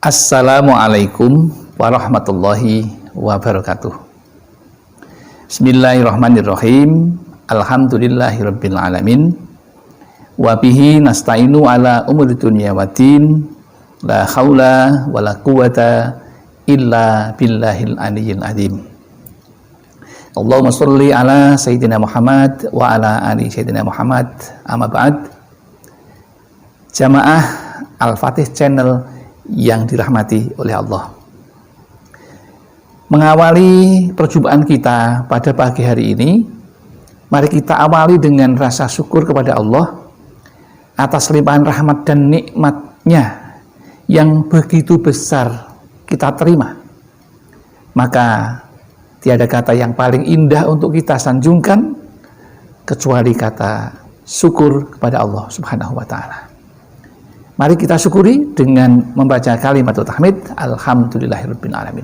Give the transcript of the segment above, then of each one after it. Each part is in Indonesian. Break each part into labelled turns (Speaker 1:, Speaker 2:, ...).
Speaker 1: Assalamualaikum warahmatullahi wabarakatuh. Bismillahirrahmanirrahim. Alhamdulillahirabbil alamin. Wa bihi nasta'inu ala umuri dunya waddin. La haula wala quwata illa billahil aliyyil azim. Allahumma sholli ala sayyidina Muhammad wa ala ali sayyidina Muhammad. Amma ba'd. Jamaah Al-Fatih Channel yang dirahmati oleh Allah. Mengawali perjumpaan kita pada pagi hari ini, mari kita awali dengan rasa syukur kepada Allah atas limpahan rahmat dan nikmat-Nya yang begitu besar kita terima. Maka tiada kata yang paling indah untuk kita sanjungkan kecuali kata syukur kepada Allah Subhanahu wa Ta'ala. Mari kita syukuri dengan membaca kalimat tahmid. Alhamdulillahirabbil alamin.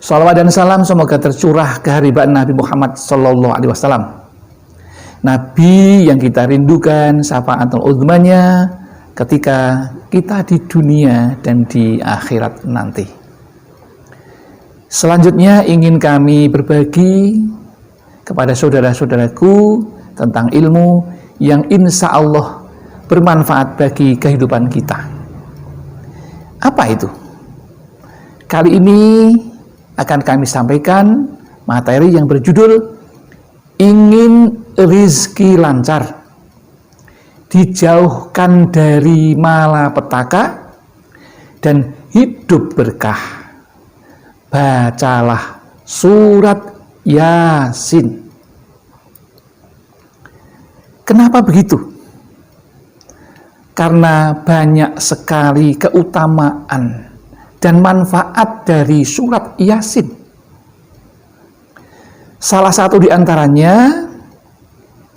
Speaker 1: Shalawat dan salam semoga tercurah keharibaan Nabi Muhammad sallallahu alaihi wasallam. Nabi yang kita rindukan syafaatul uzmanya ketika kita di dunia dan di akhirat nanti. Selanjutnya ingin kami berbagi kepada saudara-saudaraku tentang ilmu yang insya Allah bermanfaat bagi kehidupan kita. Apa itu? Kali ini akan kami sampaikan materi yang berjudul ingin rizki lancar, dijauhkan dari malapetaka dan hidup berkah. Bacalah surat Yasin. Kenapa begitu? Karena banyak sekali keutamaan dan manfaat dari surat Yasin. Salah satu di antaranya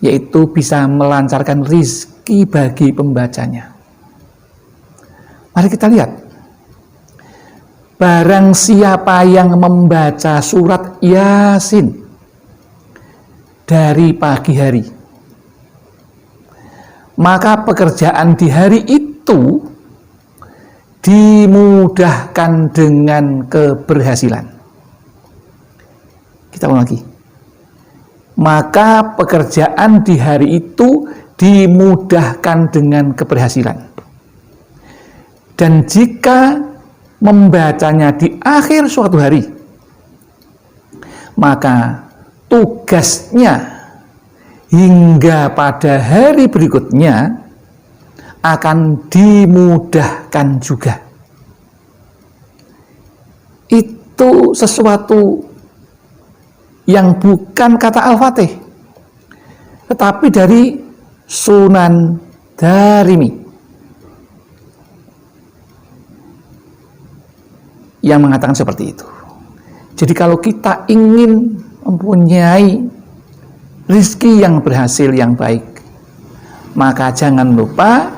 Speaker 1: yaitu bisa melancarkan rizki bagi pembacanya. Mari kita lihat. Barang siapa yang membaca surat Yasin dari pagi hari, maka pekerjaan di hari itu dimudahkan dengan keberhasilan. Kita ulang lagi. Maka pekerjaan di hari itu dimudahkan dengan keberhasilan. Dan jika membacanya di akhir suatu hari, maka tugasnya hingga pada hari berikutnya akan dimudahkan juga. Itu sesuatu yang bukan kata Al-Fatih, tetapi dari Sunan Darimi yang mengatakan seperti itu. Jadi kalau kita ingin mempunyai rizki yang berhasil, yang baik, maka jangan lupa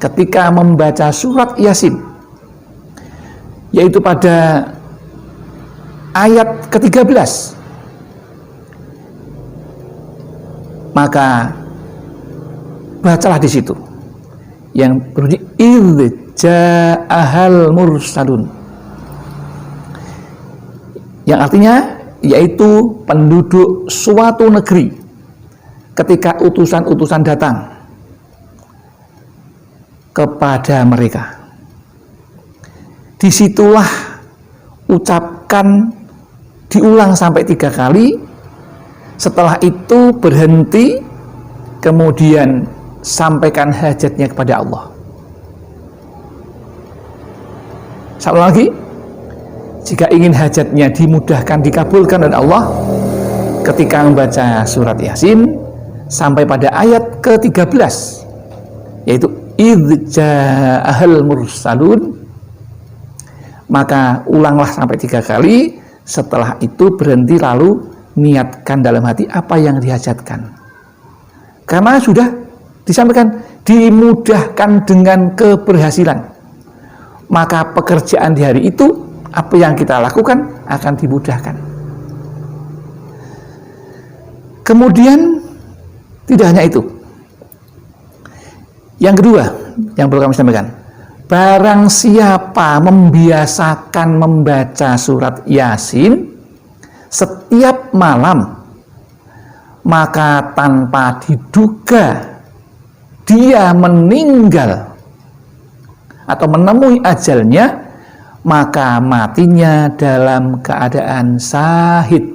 Speaker 1: ketika membaca surat Yasin, yaitu pada ayat ke-13, maka bacalah di situ yang berbunyi idz ja'ahal mursalun, yang artinya yaitu penduduk suatu negeri ketika utusan-utusan datang kepada mereka. Disitulah ucapkan diulang sampai 3 kali. Setelah itu berhenti, kemudian sampaikan hajatnya kepada Allah. Sekali lagi, jika ingin hajatnya dimudahkan, dikabulkan oleh Allah, ketika membaca surat Yasin sampai pada ayat ke-13, yaitu idz ja'ahal mursalun, maka ulanglah sampai 3 kali. Setelah itu berhenti, lalu niatkan dalam hati apa yang dihajatkan, karena sudah disampaikan dimudahkan dengan keberhasilan. Maka pekerjaan di hari itu, apa yang kita lakukan akan dimudahkan. Kemudian tidak hanya itu, Yang kedua yang perlu kami sampaikan, barang siapa membiasakan membaca surat Yasin setiap malam, maka tanpa diduga dia meninggal atau menemui ajalnya, maka matinya dalam keadaan syahid.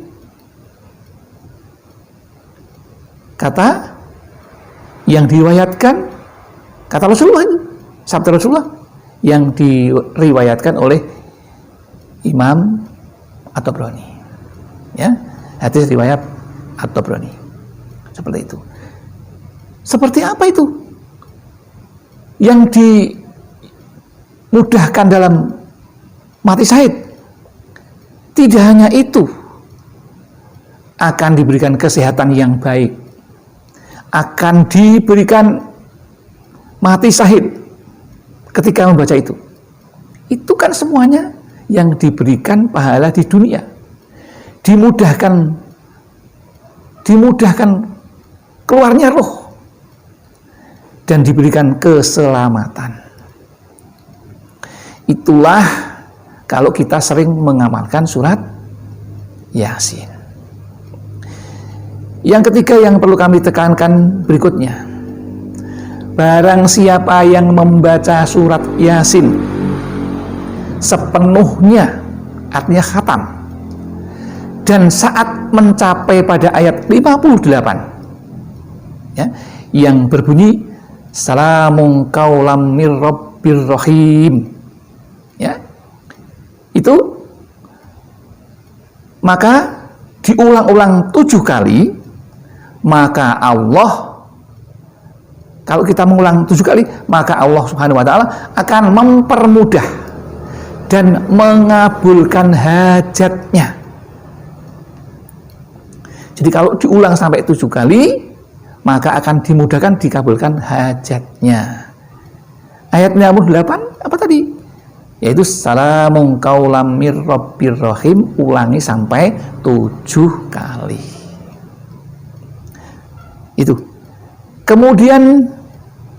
Speaker 1: Kata yang diriwayatkan, kata Rasulullah itu, sabda Rasulullah yang diriwayatkan oleh Imam At-Tabrani. Ya, hadis riwayat At-Tabrani. Seperti itu. Seperti apa itu? Yang dimudahkan dalam mati syahid. Tidak hanya itu, akan diberikan kesehatan yang baik, akan diberikan mati syahid ketika membaca itu. Itu kan semuanya yang diberikan pahala di dunia. Dimudahkan keluarnya roh dan diberikan keselamatan. Itulah kalau kita sering mengamalkan surat Yasin. Yang ketiga yang perlu kami tekankan berikutnya, barang siapa yang membaca surat Yasin sepenuhnya, artinya khatam, dan saat mencapai pada ayat 58 ya, yang berbunyi salamun qaulam mir rabbir rahim, ya, itu maka diulang-ulang 7 kali, maka Allah, kalau kita mengulang 7 kali, maka Allah Subhanahu wa ta'ala akan mempermudah dan mengabulkan hajatnya. Jadi kalau diulang sampai 7 kali, maka akan dimudahkan dikabulkan hajatnya. Ayat 58 apa tadi? Yaitu salamun qaulam mir rabbir rahim, ulangi sampai 7 kali. Itu. Kemudian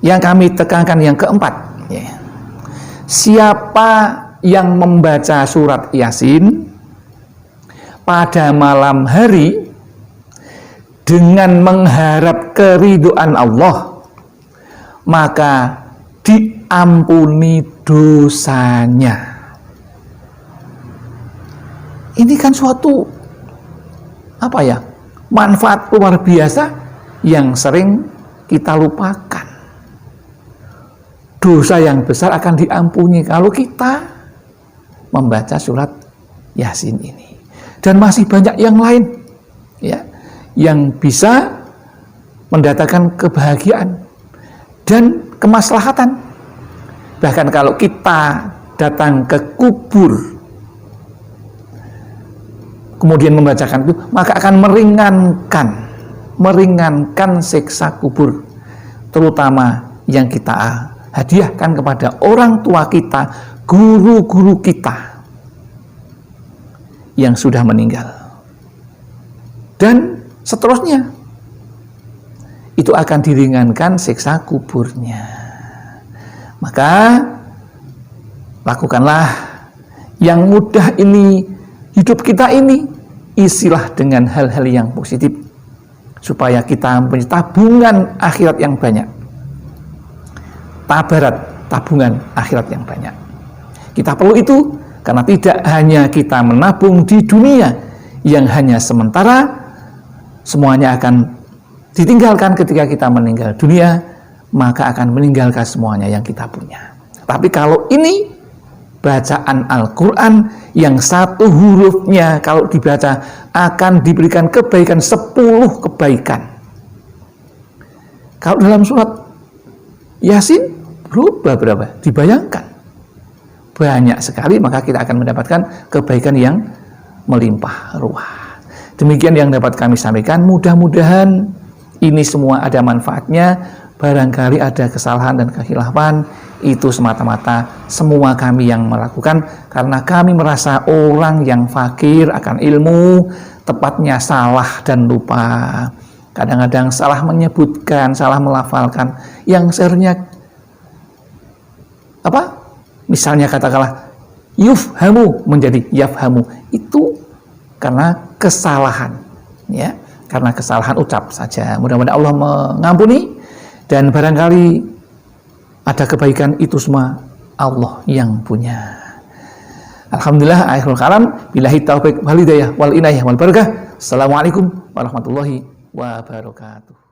Speaker 1: yang kami tekankan yang keempat, ya. Siapa yang membaca surat Yasin pada malam hari dengan mengharap keridhaan Allah, maka diampuni dosanya. Ini kan suatu manfaat luar biasa yang sering kita lupakan. Dosa yang besar akan diampuni kalau kita membaca surat Yasin ini. Dan masih banyak yang lain, ya, yang bisa mendatangkan kebahagiaan dan kemaslahatan. Bahkan kalau kita datang ke kubur kemudian membacakan itu, maka akan meringankan siksa kubur, terutama yang kita hadiahkan kepada orang tua kita, guru-guru kita yang sudah meninggal, dan seterusnya. Itu akan diringankan siksa kuburnya. Maka lakukanlah yang mudah ini, hidup kita ini isilah dengan hal-hal yang positif, supaya kita mempunyai tabungan akhirat yang banyak. Tabungan akhirat yang banyak. Kita perlu itu, karena tidak hanya kita menabung di dunia yang hanya sementara, semuanya akan ditinggalkan ketika kita meninggal dunia, maka akan meninggalkan semuanya yang kita punya. Tapi kalau ini bacaan Al-Quran yang satu hurufnya kalau dibaca akan diberikan kebaikan 10 kebaikan. Kalau dalam surat Yasin berapa? Dibayangkan banyak sekali, maka kita akan mendapatkan kebaikan yang melimpah ruah. Demikian yang dapat kami sampaikan. Mudah-mudahan ini semua ada manfaatnya. Barangkali ada kesalahan dan kekhilafan, itu semata-mata semua kami yang melakukan karena kami merasa orang yang fakir akan ilmu, tepatnya salah dan lupa. Kadang-kadang salah menyebutkan, salah melafalkan yang seharusnya Misalnya katakanlah yufhamu menjadi yafhamu, itu karena kesalahan, ya, karena kesalahan ucap saja. Mudah-mudahan Allah mengampuni, dan barangkali ada kebaikan, itu semua Allah yang punya. Alhamdulillah, akhirul kalam, billahi taufiq wal hidayah wal inayah wal barakah. Assalamualaikum warahmatullahi wabarakatuh.